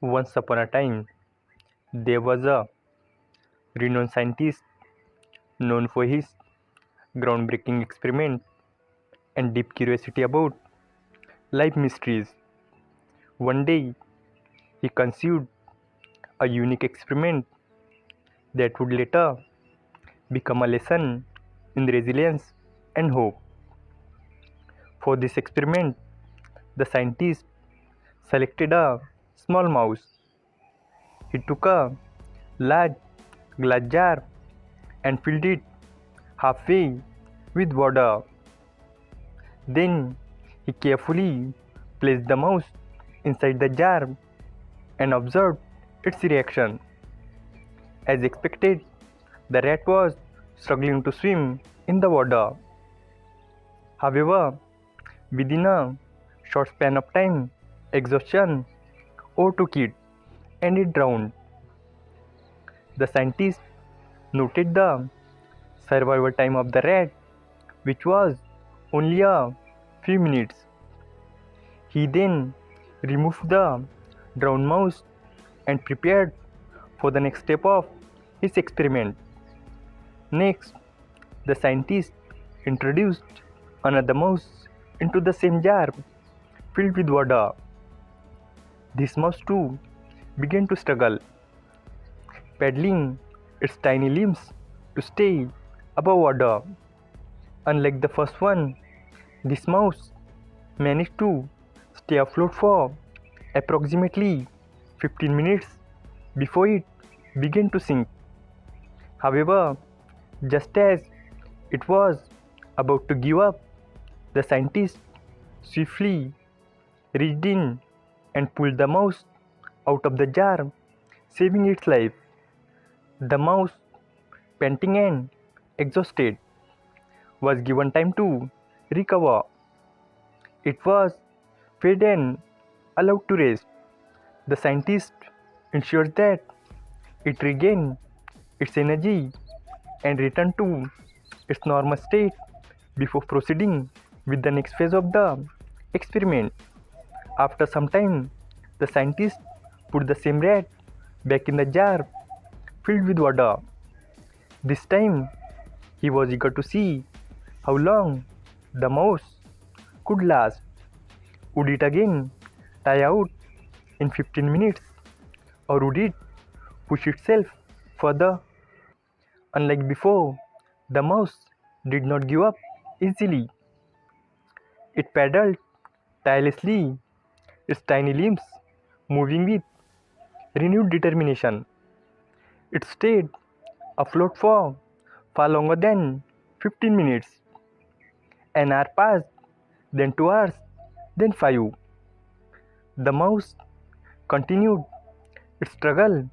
Once upon a time, there was a renowned scientist known for his groundbreaking experiment and deep curiosity about life mysteries. One day, he conceived a unique experiment that would later become a lesson in resilience and hope. For this experiment, the scientist selected a small mouse. He took a large glass jar and filled it halfway with water. Then he carefully placed the mouse inside the jar and observed its reaction. As expected, the rat was struggling to swim in the water. However, within a short span of time, exhaustion overtook it and it drowned. The scientist noted the survival time of the rat, which was only a few minutes. He then removed the drowned mouse and prepared for the next step of his experiment. Next, the scientist introduced another mouse into the same jar filled with water. This mouse too began to struggle, paddling its tiny limbs to stay above water. Unlike the first one, this mouse managed to stay afloat for approximately 15 minutes before it began to sink. However, just as it was about to give up, the scientist swiftly reached in and pulled the mouse out of the jar, saving its life. The mouse, panting and exhausted, was given time to recover. It was fed and allowed to rest. The scientist ensured that it regained its energy and returned to its normal state before proceeding with the next phase of the experiment. After some time, the scientist put the same rat back in the jar filled with water. This time, he was eager to see how long the mouse could last. Would it again die out in 15 minutes, or would it push itself further? Unlike before, the mouse did not give up easily. It paddled tirelessly, its tiny limbs moving with renewed determination. It stayed afloat for far longer than 15 minutes. An hour passed, then 2 hours, then 5. The mouse continued its struggle,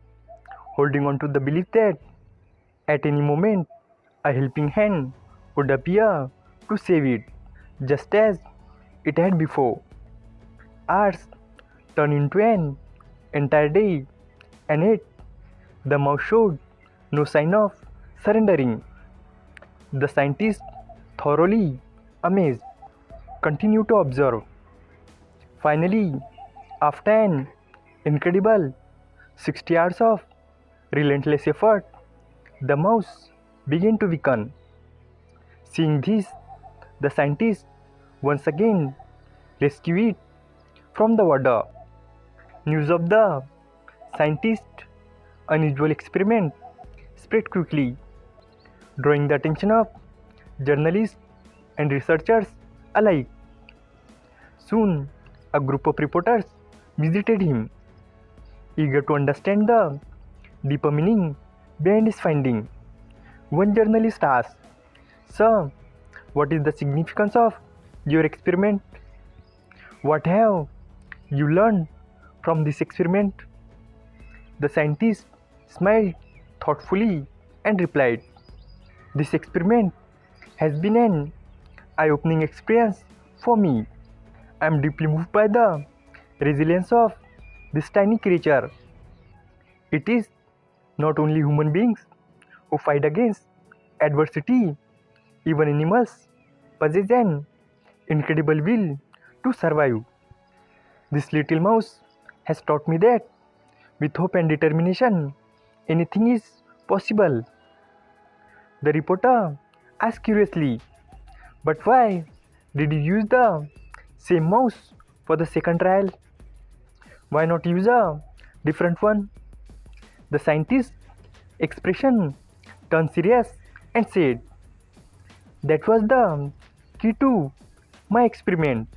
holding on to the belief that at any moment a helping hand would appear to save it, just as it had before. Hours turned into an entire day, and yet the mouse showed no sign of surrendering. The scientist, thoroughly amazed, continued to observe. Finally, after an incredible 60 hours of relentless effort, the mouse began to weaken. Seeing this, the scientist once again rescued it from the water. News of the scientist's unusual experiment spread quickly, drawing the attention of journalists and researchers alike. Soon, a group of reporters visited him, eager to understand the deeper meaning behind his finding. One journalist asked, "Sir, what is the significance of your experiment? What have you learned from this experiment?" The scientist smiled thoughtfully and replied, "This experiment has been an eye-opening experience for me. I am deeply moved by the resilience of this tiny creature. It is not only human beings who fight against adversity, even animals possess an incredible will to survive. This little mouse has taught me that With hope and determination, anything is possible. The reporter asked curiously, but why did you use the same mouse for the second trial? Why not use a different one? The scientist's expression turned serious and said, that was the key to my experiment.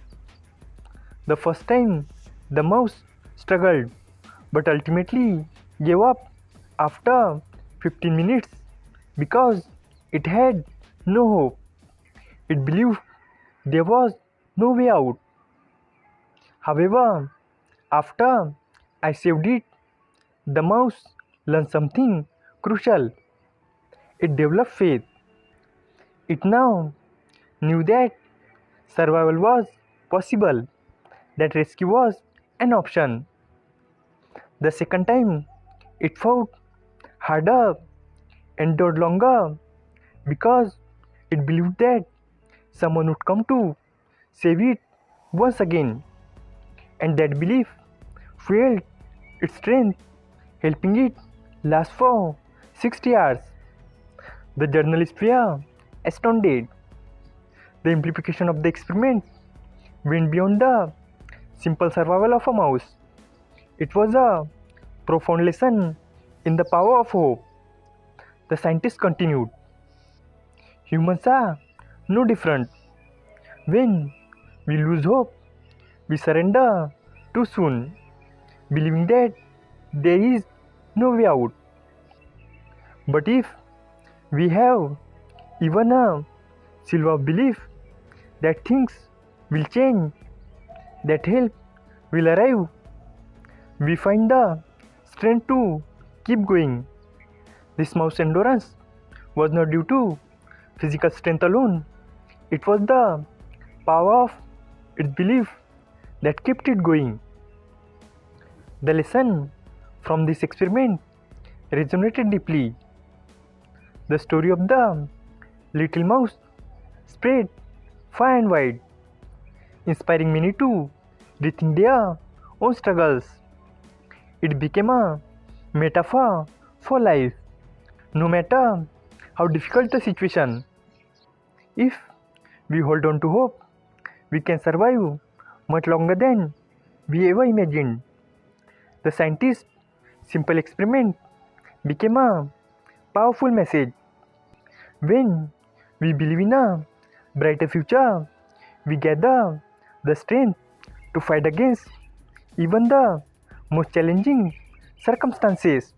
The first time, the mouse struggled, but ultimately gave up after 15 minutes because it had no hope. It believed there was no way out. However, after I saved it, the mouse learned something crucial. It developed faith. It now knew that survival was possible, that rescue was an option. The second time, it fought harder, endured longer, because it believed that someone would come to save it once again, and that belief fueled its strength, helping it last for 60 hours. The journalists were astounded. The implication of the experiment went beyond the simple survival of a mouse. It was a profound lesson in the power of hope. The scientists continued. Humans are no different. When we lose hope, we surrender too soon, believing that there is no way out. But if we have even a silver belief that things will change, that help will arrive, we find the strength to keep going. This mouse endurance was not due to physical strength alone, it was the power of its belief that kept it going. The lesson from this experiment resonated deeply. The story of the little mouse spread far and wide, inspiring many to rethink their own struggles. It became a metaphor for life. No matter how difficult the situation, if we hold on to hope, we can survive much longer than we ever imagined. The scientist's simple experiment became a powerful message. When we believe in a brighter future, we gather the strength to fight against even the most challenging circumstances.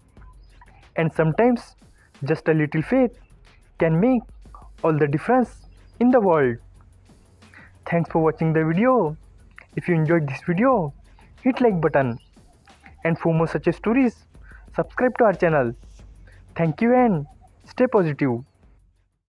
And sometimes just a little faith can make all the difference in the world. Thanks for watching the video. If you enjoyed this video, hit like button, and for more such stories, subscribe to our channel. Thank you and stay positive.